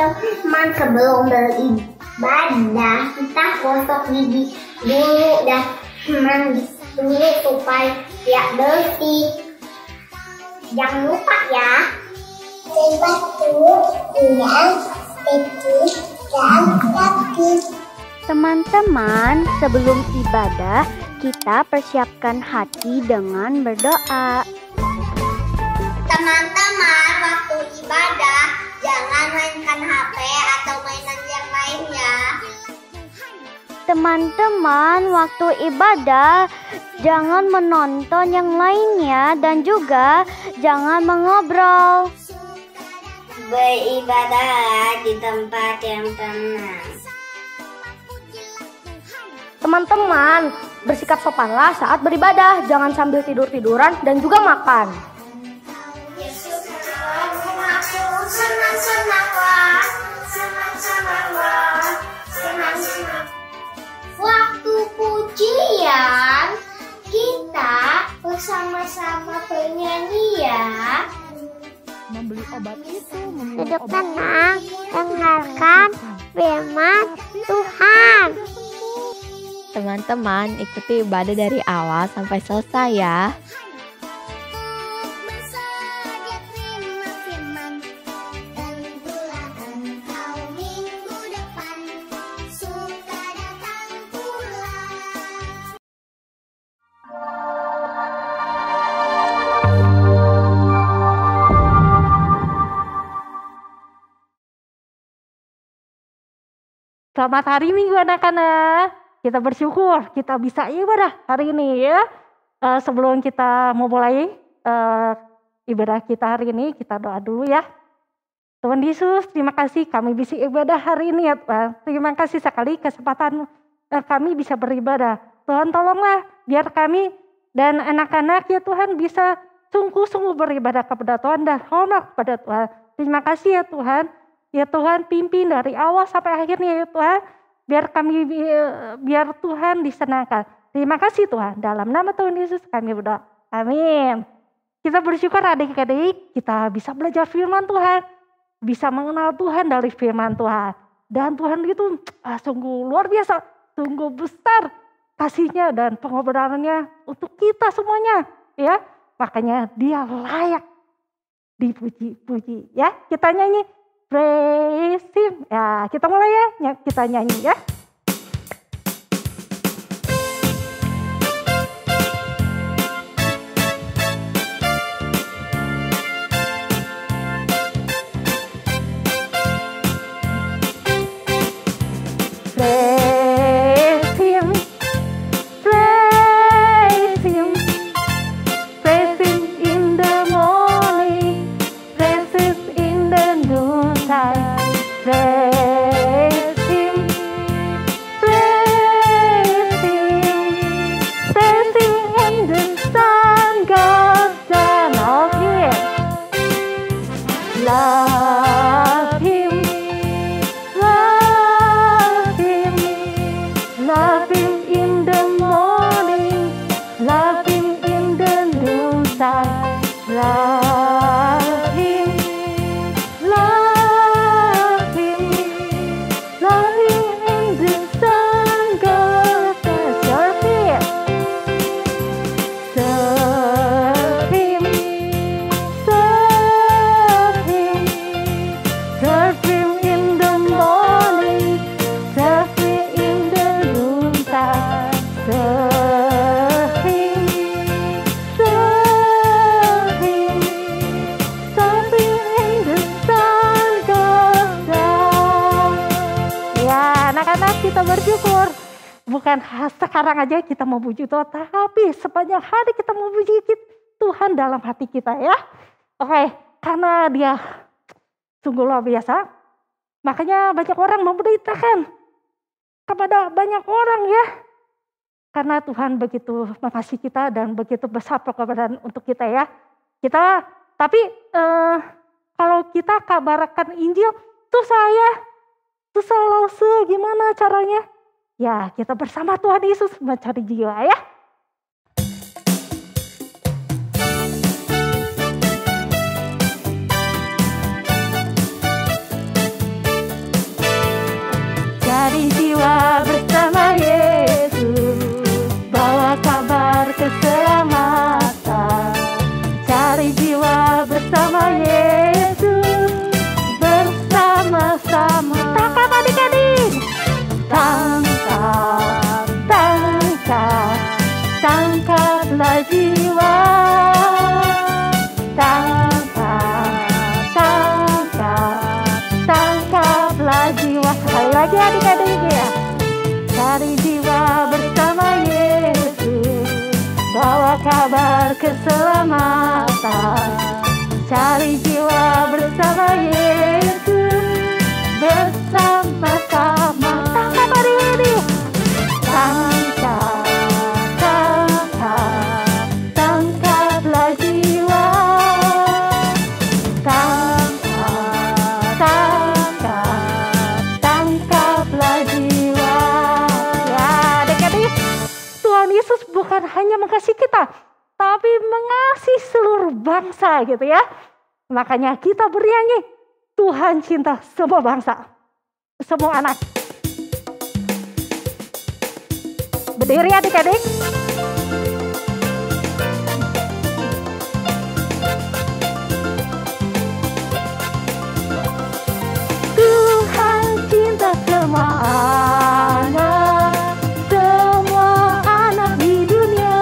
teman-teman, sebelum beribadah kita gosok gigi dulu dan mandi dulu supaya tidak bersih. Jangan lupa ya. Teman-teman, sebelum ibadah kita persiapkan hati dengan berdoa. Teman-teman, waktu ibadah jangan mainkan HP atau mainan yang lain ya. Teman-teman, waktu ibadah jangan menonton yang lainnya dan juga jangan mengobrol. Beribadah di tempat yang tenang. Teman-teman, bersikap sopanlah saat beribadah, jangan sambil tidur-tiduran dan juga makan. Waktu pujian kita bersama-sama bernyanyi ya. Membeli obat itu, Duduk tenang, dengarkan firman Tuhan. Teman-teman, ikuti ibadah dari awal sampai selesai ya. Selamat hari Minggu anak-anak. Kita bersyukur kita bisa ibadah hari ini ya. Sebelum kita mau mulai ibadah kita hari ini, kita doa dulu ya. Tuhan Yesus, terima kasih kami bisa ibadah hari ini ya Tuhan. Terima kasih sekali kesempatan kami bisa beribadah. Tuhan tolonglah biar kami dan anak-anak ya Tuhan bisa sungguh-sungguh beribadah kepada Tuhan dan hormat kepada Tuhan. Terima kasih ya Tuhan. Ya Tuhan, pimpin dari awal sampai akhirnya ya Tuhan. Biar Tuhan disenangkan. Terima kasih Tuhan. Dalam nama Tuhan Yesus kami berdoa. Amin. Kita bersyukur adik-adik kita bisa belajar firman Tuhan. Bisa mengenal Tuhan dari firman Tuhan. Dan Tuhan itu sungguh luar biasa. Sungguh besar kasihnya dan pengorbanannya untuk kita semuanya. Ya, makanya dia layak dipuji-puji. Ya, kita nyanyi. Praise Him. Ya, kita mulai ya. Kita nyanyi ya. Praise Him. Praise Him. Praise Him in the morning. Praise Him in the noontime. Praise Him, praise Him, praise Him in the sun goes down. Oh yeah. Love Him, love Him, love Him in the morning, love Him in the noontime. Love Him, love Him, love Him in the sun goes down. Serve Him, serve Him, serve Him, serve Him in the morning, serve Him in the noontime. Serve Him, serve Him, serve Him in the sun goes down. Ya, anak-anak kita bersyukur. Bukan sekarang aja kita mau puji Tuhan, tapi sepanjang hari kita mau puji Tuhan dalam hati kita ya. Oke, karena dia sungguh luar biasa, makanya banyak orang memberitakan kepada banyak orang ya. Karena Tuhan begitu mengasihi kita dan begitu besar pengorbanan untuk kita ya. Tapi kalau kita kabarkan Injil, tuh selalu gimana caranya? Ya, kita bersama Tuhan Yesus mencari jiwa ya. jiwa bersama Yesus, bawa kabar keselamatan. Cari jiwa bersama Yesus, bersama-sama. Tangkap hari ini, tangkaplah jiwa. Tangkaplah jiwa. Ya, adik-adik, Tuhan Yesus bukan hanya mengasihi kita, tapi mengasihi seluruh bangsa gitu ya. Makanya kita bernyanyi, Tuhan cinta semua bangsa, semua anak. Berdiri adik-adik. Tuhan cinta semua anak di dunia.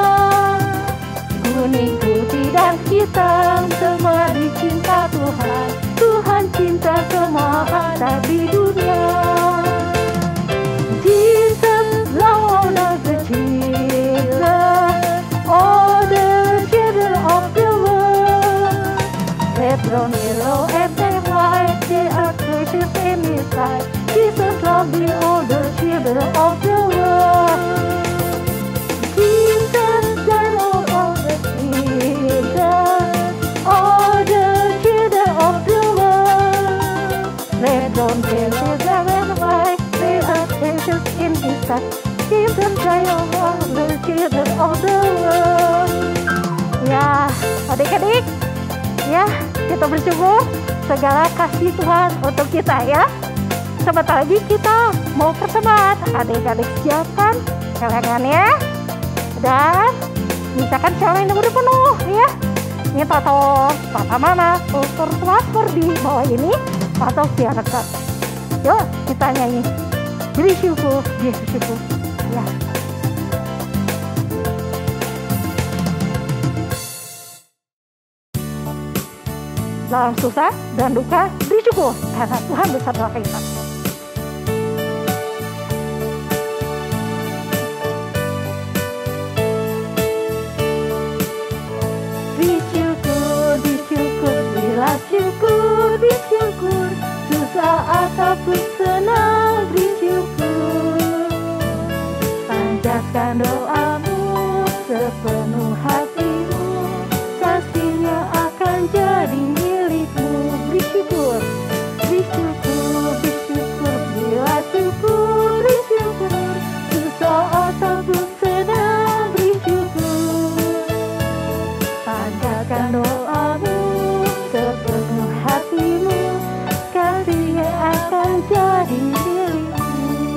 Kuning, putih dan hitam semua dicinta Tuhan. Tuhan cinta semua anak di dunia. Jesus love all the children, all the children of the world. Red, brown, yellow, and black, white, they are precious in His sight. Jesus love all the children of the world. Jesus died for all the children, all the children of the world. Red, brown, yellow, black, and white, they are precious in His sight. Jesus died for all the children of the world. Ya, adik-adik, ya, kita bersyukur segala kasih Tuhan untuk kita ya. Sebentar lagi kita mau persembahan. Adik-adik siapkan celengannya dan misalkan celeng udah penuh ya. Ini atau papa mama untuk transfer di bawah ini atau via rekening. Yuk kita nyanyi. Bersyukur, bersyukur ya. Dalam susah dan duka bersyukur karena Tuhan bersama kita. Bersyukur, bersyukur, bila syukur, bersyukur, susah ataupun senang bersyukur. Panjatkan doamu sepenuh hatimu, kasihnya akan jadi milikmu. Bersyukur, bersyukur, bersyukur, bila syukur, bersyukur, susah ataupun senang bersyukur. Panjatkan doamu sepenuh hatimu, kasihnya akan jadi milikmu.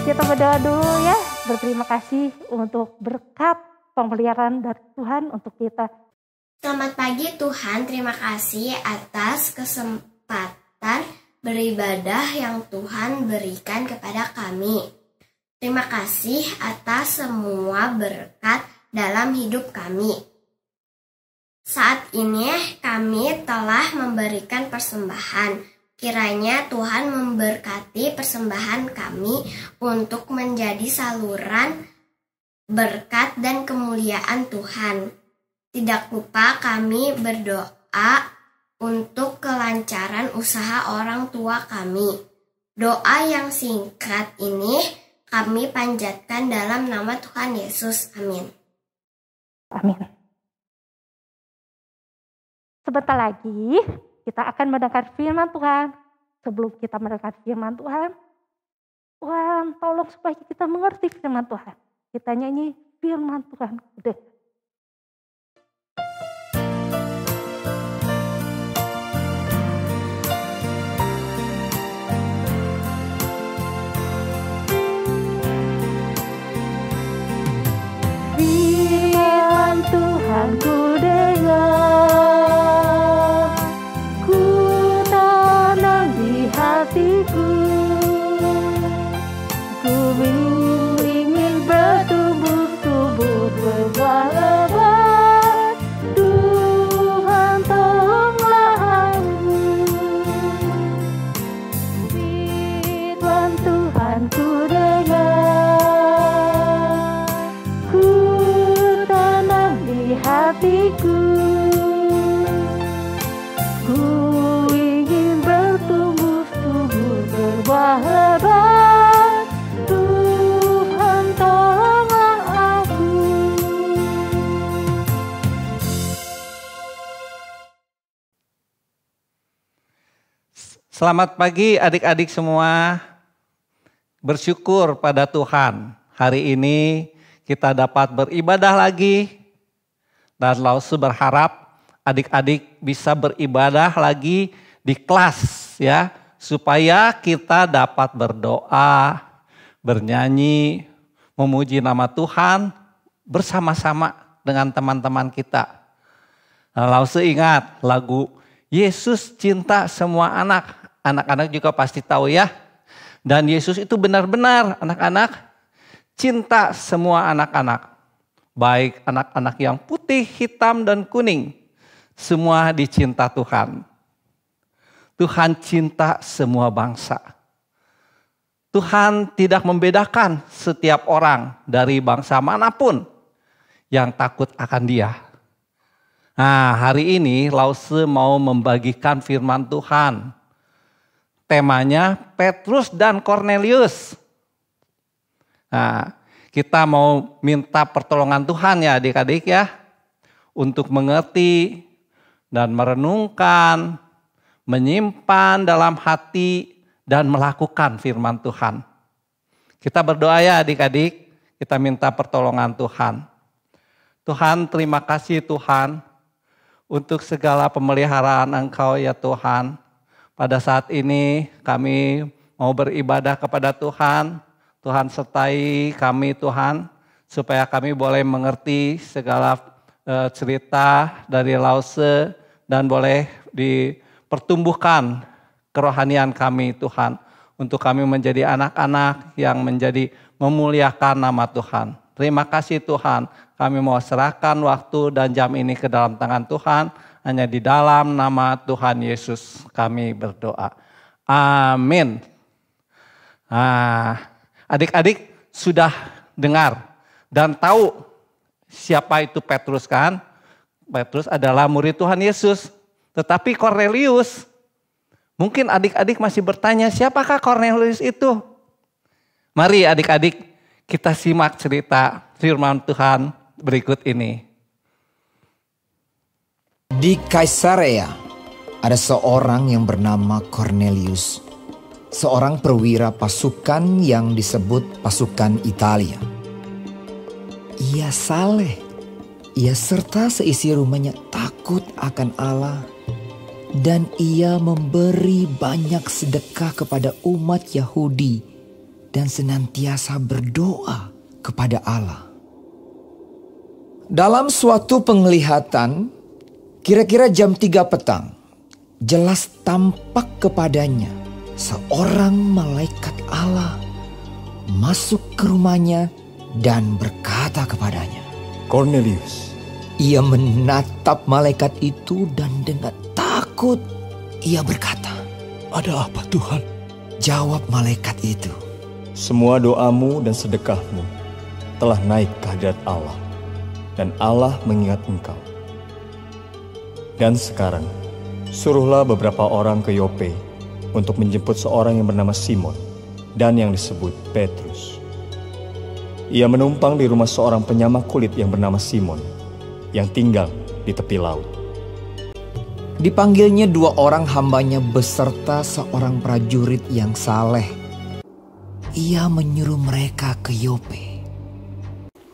Kita berdoa dulu ya, berterima kasih untuk berkat pemeliharaan dari Tuhan untuk kita. Selamat pagi Tuhan, terima kasih atas kesempatan beribadah yang Tuhan berikan kepada kami. Terima kasih atas semua berkat dalam hidup kami. Saat ini kami telah memberikan persembahan. Kiranya Tuhan memberkati persembahan kami untuk menjadi saluran berkat dan kemuliaan Tuhan. Tidak lupa kami berdoa untuk kelancaran usaha orang tua kami. Doa yang singkat ini kami panjatkan dalam nama Tuhan Yesus. Amin. Amin. Sebentar lagi kita akan mendengar firman Tuhan. Sebelum kita mendengar firman Tuhan, Tuhan tolong supaya kita mengerti firman Tuhan. Kita nyanyi firman Tuhan. Udah. Firman Tuhan ku dengar, ku tanam di hatiku, ku ingin bertumbuh subur berbuah Selamat pagi adik-adik semua. Bersyukur pada Tuhan. Hari ini kita dapat beribadah lagi. Dan Lause berharap adik-adik bisa beribadah lagi di kelas ya. Supaya kita dapat berdoa, bernyanyi, memuji nama Tuhan bersama-sama dengan teman-teman kita. Lause ingat lagu Yesus cinta semua anak. Anak-anak juga pasti tahu ya. Dan Yesus itu benar-benar anak-anak cinta semua anak-anak. Baik anak-anak yang putih, hitam, dan kuning. Semua dicinta Tuhan. Tuhan cinta semua bangsa. Tuhan tidak membedakan setiap orang dari bangsa manapun yang takut akan Dia. Nah, hari ini Lause mau membagikan firman Tuhan. Temanya Petrus dan Kornelius. Nah, kita mau minta pertolongan Tuhan ya adik-adik ya. Untuk mengerti dan merenungkan, menyimpan dalam hati dan melakukan firman Tuhan. Kita berdoa ya adik-adik, kita minta pertolongan Tuhan. Tuhan, terima kasih Tuhan untuk segala pemeliharaan Engkau ya Tuhan. Pada saat ini kami mau beribadah kepada Tuhan. Tuhan sertai kami Tuhan, supaya kami boleh mengerti segala cerita dari Lause dan boleh dipertumbuhkan kerohanian kami Tuhan. Untuk kami menjadi anak-anak yang menjadi memuliakan nama Tuhan. Terima kasih Tuhan, kami mau serahkan waktu dan jam ini ke dalam tangan Tuhan. Hanya di dalam nama Tuhan Yesus kami berdoa. Amin. Nah, adik-adik sudah dengar dan tahu siapa itu Petrus kan? Petrus adalah murid Tuhan Yesus. Tetapi Kornelius, mungkin adik-adik masih bertanya, siapakah Kornelius itu? Mari adik-adik kita simak cerita firman Tuhan berikut ini. Di Kaisarea ada seorang yang bernama Kornelius, seorang perwira pasukan yang disebut pasukan Italia. Ia saleh, ia serta seisi rumahnya takut akan Allah, dan ia memberi banyak sedekah kepada umat Yahudi dan senantiasa berdoa kepada Allah. Dalam suatu penglihatan, kira-kira jam 3 petang, jelas tampak kepadanya seorang malaikat Allah masuk ke rumahnya dan berkata kepadanya, Kornelius. Ia menatap malaikat itu dan dengan takut ia berkata, Ada apa Tuhan? Jawab malaikat itu, Semua doamu dan sedekahmu telah naik ke hadirat Allah, dan Allah mengingat engkau. Dan sekarang, suruhlah beberapa orang ke Yope untuk menjemput seorang yang bernama Simon dan yang disebut Petrus. Ia menumpang di rumah seorang penyamak kulit yang bernama Simon, yang tinggal di tepi laut. Dipanggilnya 2 orang hambanya beserta seorang prajurit yang saleh. Ia menyuruh mereka ke Yope.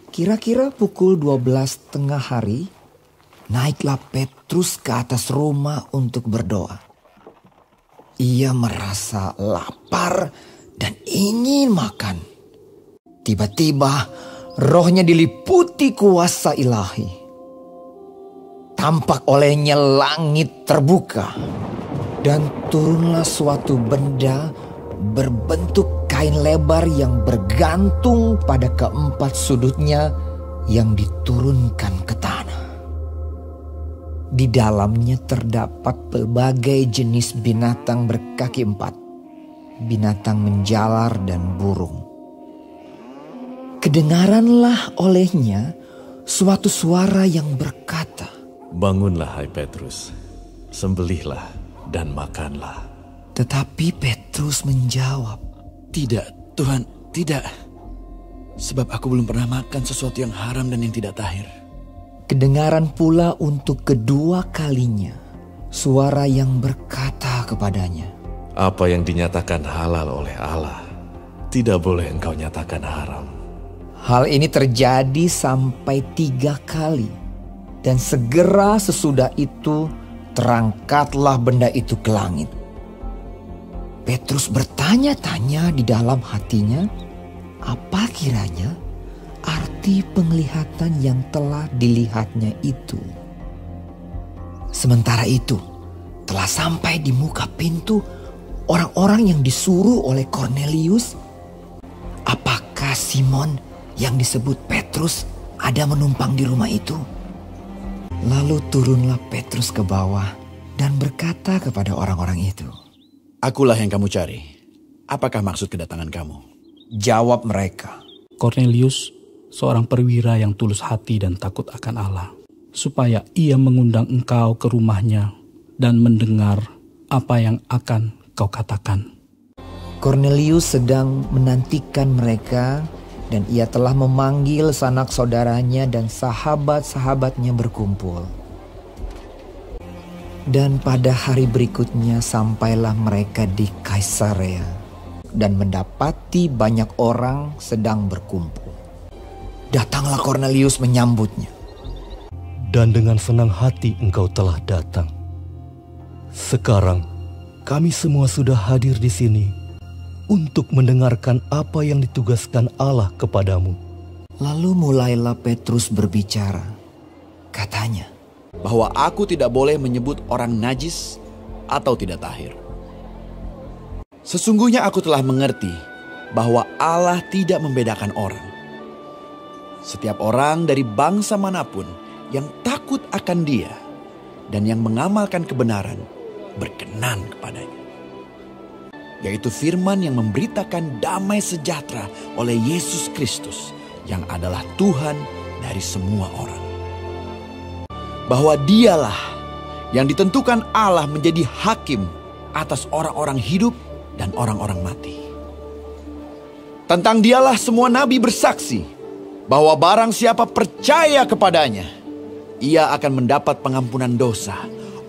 Kira-kira pukul 12 tengah hari, naiklah Petrus ke atas rumah untuk berdoa. Ia merasa lapar dan ingin makan. Tiba-tiba rohnya diliputi kuasa ilahi. Tampak olehnya langit terbuka dan turunlah suatu benda berbentuk kain lebar yang bergantung pada keempat sudutnya yang diturunkan ke tanah. Di dalamnya terdapat berbagai jenis binatang berkaki 4, binatang menjalar dan burung. Kedengaranlah olehnya suatu suara yang berkata, Bangunlah hai Petrus, sembelihlah dan makanlah. Tetapi Petrus menjawab, Tidak, Tuhan, tidak. Sebab aku belum pernah makan sesuatu yang haram dan yang tidak tahir. Kedengaran pula untuk kedua kalinya suara yang berkata kepadanya, Apa yang dinyatakan halal oleh Allah, tidak boleh engkau nyatakan haram. Hal ini terjadi sampai 3 kali. Dan segera sesudah itu terangkatlah benda itu ke langit. Petrus bertanya-tanya di dalam hatinya, apa kiranya arti penglihatan yang telah dilihatnya itu. Sementara itu, telah sampai di muka pintu orang-orang yang disuruh oleh Kornelius. Apakah Simon yang disebut Petrus ada menumpang di rumah itu? Lalu turunlah Petrus ke bawah dan berkata kepada orang-orang itu, Akulah yang kamu cari. Apakah maksud kedatangan kamu? Jawab mereka, Kornelius, seorang perwira yang tulus hati dan takut akan Allah, supaya ia mengundang engkau ke rumahnya dan mendengar apa yang akan kau katakan. Kornelius sedang menantikan mereka dan ia telah memanggil sanak saudaranya dan sahabat-sahabatnya berkumpul. Dan pada hari berikutnya sampailah mereka di Kaisarea dan mendapati banyak orang sedang berkumpul. Datanglah Kornelius menyambutnya. Dan dengan senang hati engkau telah datang. Sekarang kami semua sudah hadir di sini untuk mendengarkan apa yang ditugaskan Allah kepadamu. Lalu mulailah Petrus berbicara. Katanya, bahwa aku tidak boleh menyebut orang najis atau tidak tahir. Sesungguhnya aku telah mengerti bahwa Allah tidak membedakan orang. Setiap orang dari bangsa manapun yang takut akan Dia dan yang mengamalkan kebenaran berkenan kepadanya. Yaitu firman yang memberitakan damai sejahtera oleh Yesus Kristus yang adalah Tuhan dari semua orang. Bahwa Dialah yang ditentukan Allah menjadi hakim atas orang-orang hidup dan orang-orang mati. Tentang Dialah semua nabi bersaksi bahwa barang siapa percaya kepadanya, ia akan mendapat pengampunan dosa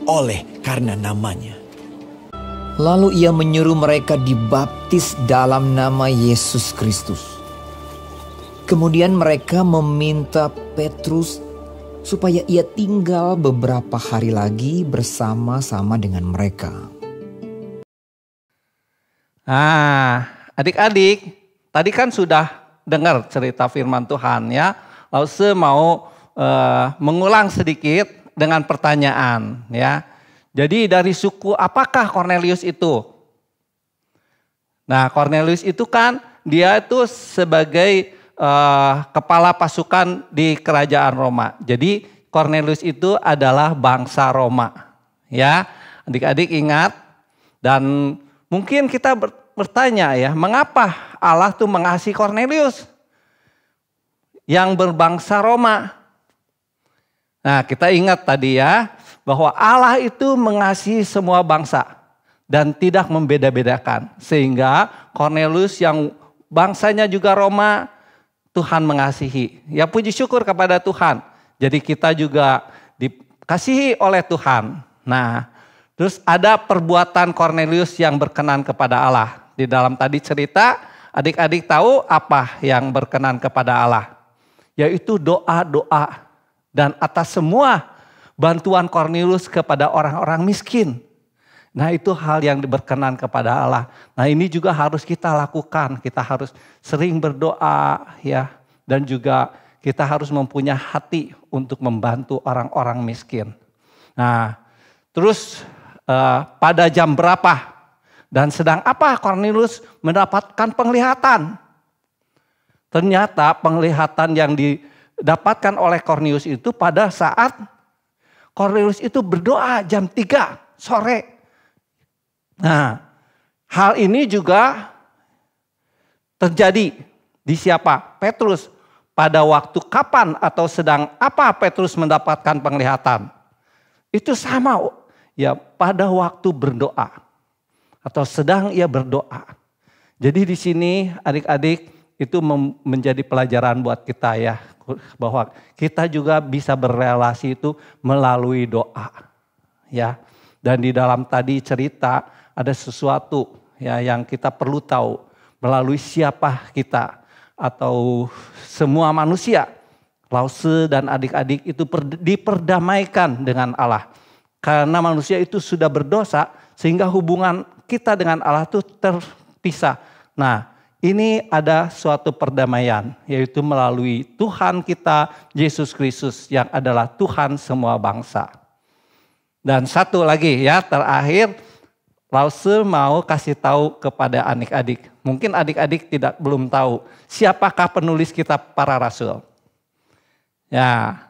oleh karena namanya. Lalu ia menyuruh mereka dibaptis dalam nama Yesus Kristus. Kemudian mereka meminta Petrus supaya ia tinggal beberapa hari lagi bersama-sama dengan mereka. Adik-adik, tadi kan sudah dengar cerita firman Tuhan ya. Lalu saya mau mengulang sedikit dengan pertanyaan ya. Jadi dari suku apakah Kornelius itu? Nah, Kornelius itu kan dia itu sebagai kepala pasukan di kerajaan Roma. Jadi Kornelius itu adalah bangsa Roma. Ya, adik-adik ingat. Dan mungkin kita bertanya ya, mengapa Allah tuh mengasihi Kornelius yang berbangsa Roma? Nah, kita ingat tadi ya, bahwa Allah itu mengasihi semua bangsa dan tidak membeda-bedakan. Sehingga Kornelius yang bangsanya juga Roma, Tuhan mengasihi. Ya puji syukur kepada Tuhan. Jadi kita juga dikasihi oleh Tuhan. Nah, terus ada perbuatan Kornelius yang berkenan kepada Allah. Di dalam tadi cerita, adik-adik tahu apa yang berkenan kepada Allah? Yaitu doa-doa. Dan atas semua bantuan Kornelius kepada orang-orang miskin. Nah, itu hal yang berkenan kepada Allah. Nah, ini juga harus kita lakukan. Kita harus sering berdoa ya, dan juga kita harus mempunyai hati untuk membantu orang-orang miskin. Nah, terus pada jam berapa dan sedang apa Kornelius mendapatkan penglihatan? Ternyata penglihatan yang didapatkan oleh Kornelius itu pada saat Kornelius itu berdoa jam 3 sore. Nah, hal ini juga terjadi di siapa? Petrus. Pada waktu kapan atau sedang apa Petrus mendapatkan penglihatan? Itu sama ya, pada waktu berdoa atau sedang ia berdoa. Jadi di sini adik-adik itu menjadi pelajaran buat kita ya, bahwa kita juga bisa berrelasi itu melalui doa ya. Dan di dalam tadi cerita ada sesuatu ya yang kita perlu tahu melalui siapa kita atau semua manusia. Lause dan adik-adik itu diperdamaikan dengan Allah. Karena manusia itu sudah berdosa sehingga hubungan kita dengan Allah itu terpisah. Nah, ini ada suatu perdamaian, yaitu melalui Tuhan kita, Yesus Kristus, yang adalah Tuhan semua bangsa. Dan satu lagi ya, terakhir, Lause mau kasih tahu kepada adik-adik. Mungkin adik-adik belum tahu, siapakah penulis kitab para rasul. Ya,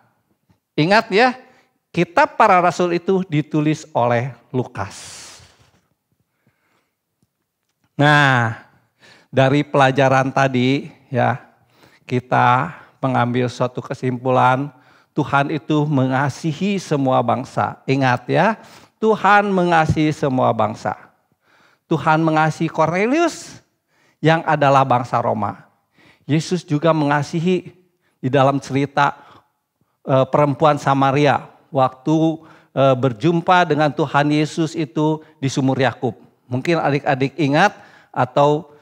ingat ya, kitab para rasul itu ditulis oleh Lukas. Nah, dari pelajaran tadi ya, kita mengambil suatu kesimpulan, Tuhan itu mengasihi semua bangsa. Ingat ya, Tuhan mengasihi semua bangsa. Tuhan mengasihi Cornelius yang adalah bangsa Roma. Yesus juga mengasihi di dalam cerita perempuan Samaria waktu berjumpa dengan Tuhan Yesus itu di sumur Yakub. Mungkin adik-adik ingat atau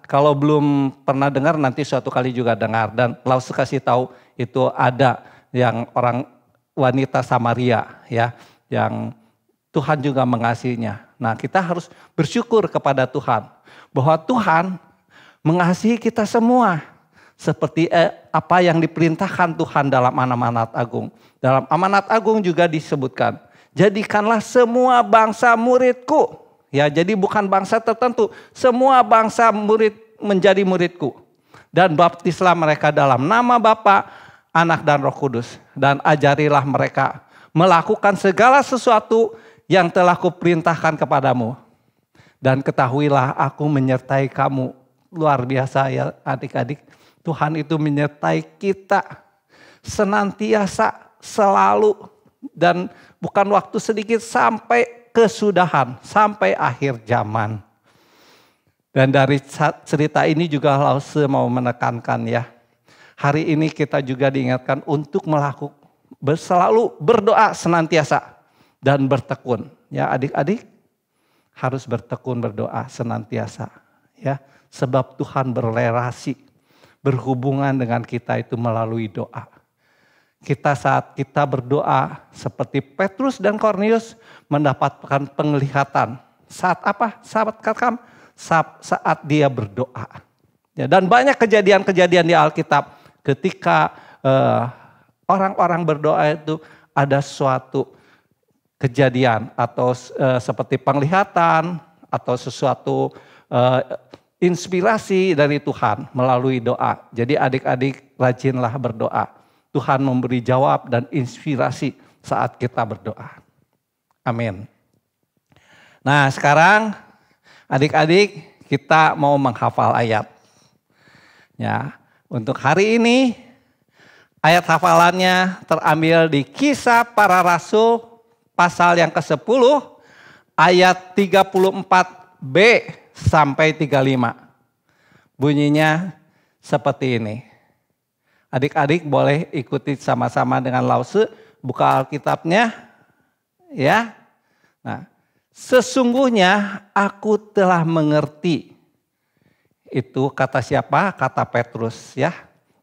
kalau belum pernah dengar nanti suatu kali juga dengar. Dan Lause kasih tahu itu ada yang orang wanita Samaria ya, yang Tuhan juga mengasihinya. Nah, kita harus bersyukur kepada Tuhan bahwa Tuhan mengasihi kita semua seperti apa yang diperintahkan Tuhan dalam amanat agung. Dalam amanat agung juga disebutkan, jadikanlah semua bangsa muridku. Ya, jadi bukan bangsa tertentu, semua bangsa menjadi muridku. Dan baptislah mereka dalam nama Bapa, Anak dan Roh Kudus. Dan ajarilah mereka melakukan segala sesuatu yang telah kuperintahkan kepadamu. Dan ketahuilah aku menyertai kamu. Luar biasa ya adik-adik. Tuhan itu menyertai kita senantiasa, selalu. Dan bukan waktu sedikit, sampai kesudahan, sampai akhir zaman. Dan dari cerita ini juga Lause mau menekankan ya. Hari ini kita juga diingatkan untuk selalu berdoa senantiasa dan bertekun. Ya adik-adik harus bertekun berdoa senantiasa. Ya, sebab Tuhan berrelasi, berhubungan dengan kita itu melalui doa. Saat kita berdoa seperti Petrus dan Cornelius mendapatkan penglihatan. Saat apa? Saat dia berdoa. Ya, dan banyak kejadian-kejadian di Alkitab ketika orang-orang berdoa itu ada suatu kejadian atau seperti penglihatan atau sesuatu inspirasi dari Tuhan melalui doa. Jadi adik-adik rajinlah berdoa. Tuhan memberi jawab dan inspirasi saat kita berdoa. Amin. Nah sekarang adik-adik kita mau menghafal ayat. Ya, untuk hari ini ayat hafalannya terambil di Kisah Para Rasul pasal yang ke-10 ayat 34b sampai 35. Bunyinya seperti ini. Adik-adik boleh ikuti sama-sama dengan Lause, buka Alkitabnya ya. Nah, sesungguhnya aku telah mengerti. Itu kata siapa? Kata Petrus ya.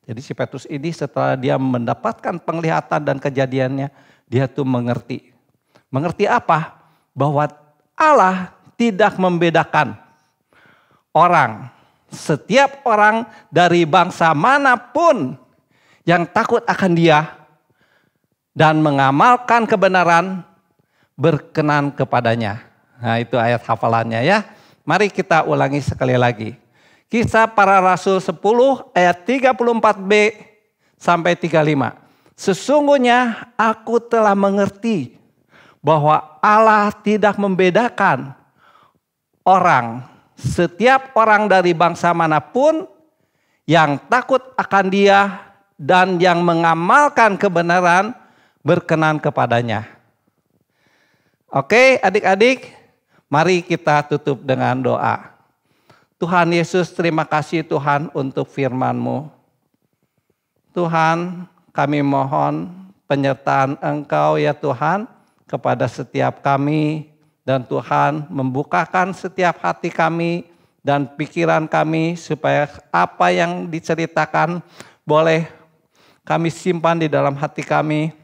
Jadi si Petrus ini setelah dia mendapatkan penglihatan dan kejadiannya, dia tuh mengerti. Mengerti apa? Bahwa Allah tidak membedakan orang. Setiap orang dari bangsa manapun yang takut akan dia dan mengamalkan kebenaran berkenan kepadanya. Nah itu ayat hafalannya ya. Mari kita ulangi sekali lagi. Kisah Para Rasul 10 ayat 34b sampai 35. Sesungguhnya aku telah mengerti bahwa Allah tidak membedakan orang. Setiap orang dari bangsa manapun yang takut akan dia dan yang mengamalkan kebenaran berkenan kepadanya. Oke adik-adik, mari kita tutup dengan doa. Tuhan Yesus, terima kasih Tuhan untuk firman-Mu. Tuhan, kami mohon penyertaan Engkau ya Tuhan kepada setiap kami Dan Tuhan membukakan setiap hati kami dan pikiran kami supaya apa yang diceritakan boleh kami simpan di dalam hati kami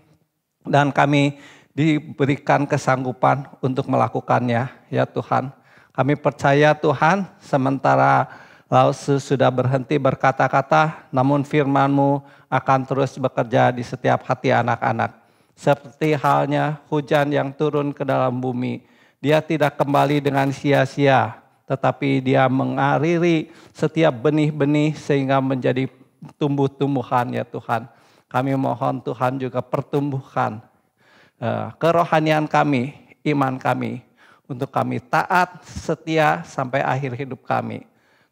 dan kami diberikan kesanggupan untuk melakukannya ya Tuhan. Kami percaya Tuhan sementara Lause sudah berhenti berkata-kata, namun firman-Mu akan terus bekerja di setiap hati anak-anak. Seperti halnya hujan yang turun ke dalam bumi. Dia tidak kembali dengan sia-sia, tetapi dia mengariri setiap benih-benih sehingga menjadi tumbuh-tumbuhan ya Tuhan. Kami mohon Tuhan juga pertumbuhkan kerohanian kami, iman kami, untuk kami taat, setia sampai akhir hidup kami.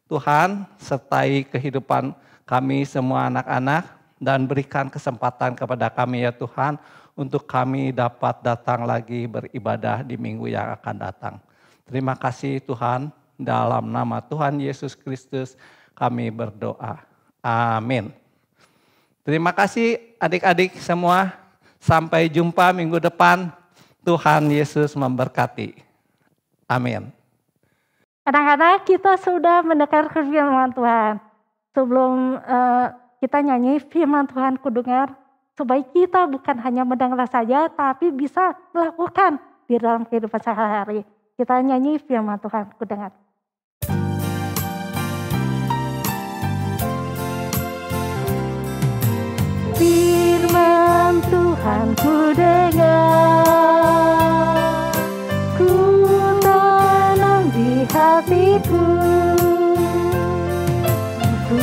Tuhan, sertai kehidupan kami semua anak-anak dan berikan kesempatan kepada kami ya Tuhan untuk kami dapat datang lagi beribadah di minggu yang akan datang. Terima kasih Tuhan, dalam nama Tuhan Yesus Kristus kami berdoa. Amin. Terima kasih adik-adik semua. Sampai jumpa minggu depan. Tuhan Yesus memberkati. Amin. Anak-anak, kita sudah mendengarkan firman Tuhan. Sebelum kita nyanyi firman Tuhan kudengar, supaya kita bukan hanya mendengar saja, tapi bisa melakukan di dalam kehidupan sehari-hari. Kita nyanyi firman Tuhan kudengar. Firman Tuhan kudengar, ku tanam di hatiku, ku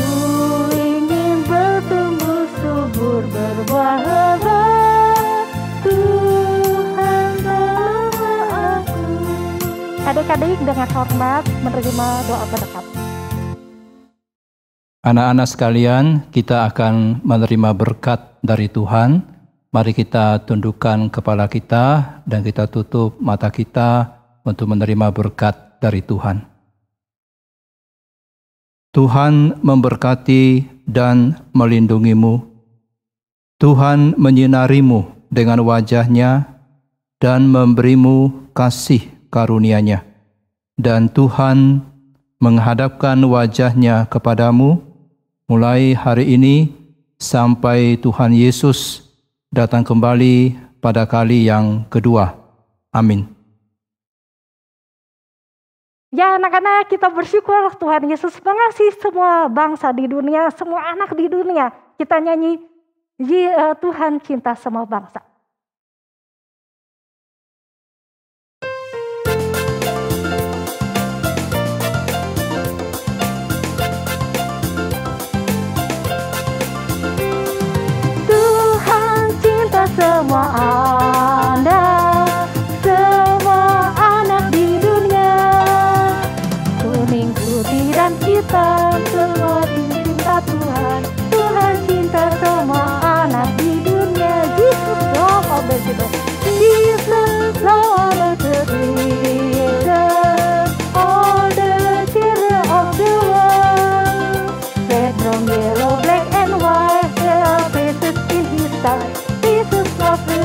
ingin bertumbuh subur berbuah lebat, Tuhan bersama aku. Adik-adik dengan hormat menerima doa berkat. Anak-anak sekalian, kita akan menerima berkat dari Tuhan. Mari kita tundukkan kepala kita dan kita tutup mata kita untuk menerima berkat dari Tuhan. Tuhan memberkati dan melindungimu. Tuhan menyinarimu dengan wajah-Nya dan memberimu kasih karunia-Nya. Dan Tuhan menghadapkan wajah-Nya kepadamu mulai hari ini sampai Tuhan Yesus datang kembali pada kali yang kedua. Amin. Ya anak-anak, kita bersyukur Tuhan Yesus mengasihi semua bangsa di dunia, semua anak di dunia. Kita nyanyi, Tuhan cinta semua bangsa. Semua Anda, semua anak di dunia, kuning, putih dan hitam, semua dicinta Tuhan. Tuhan cinta semua anak di dunia. Jesus love all the children. Jesus love all the children, all the children of the world. Red, brown, yellow, black and white, their faces in His sight. Jesus loves the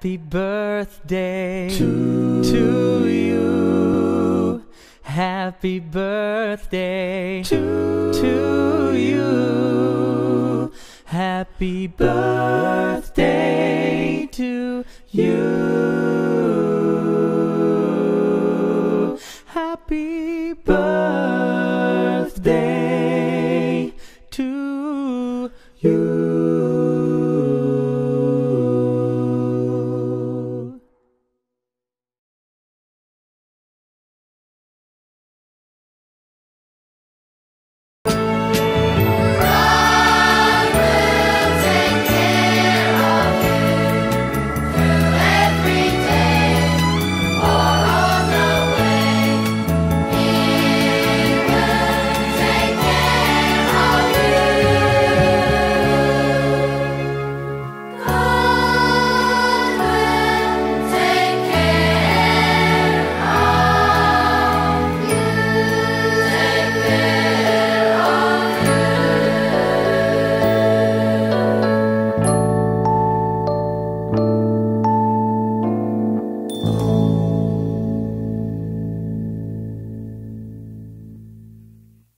Happy birthday to you. Happy birthday to you. Happy birthday to you. Happy birthday to you.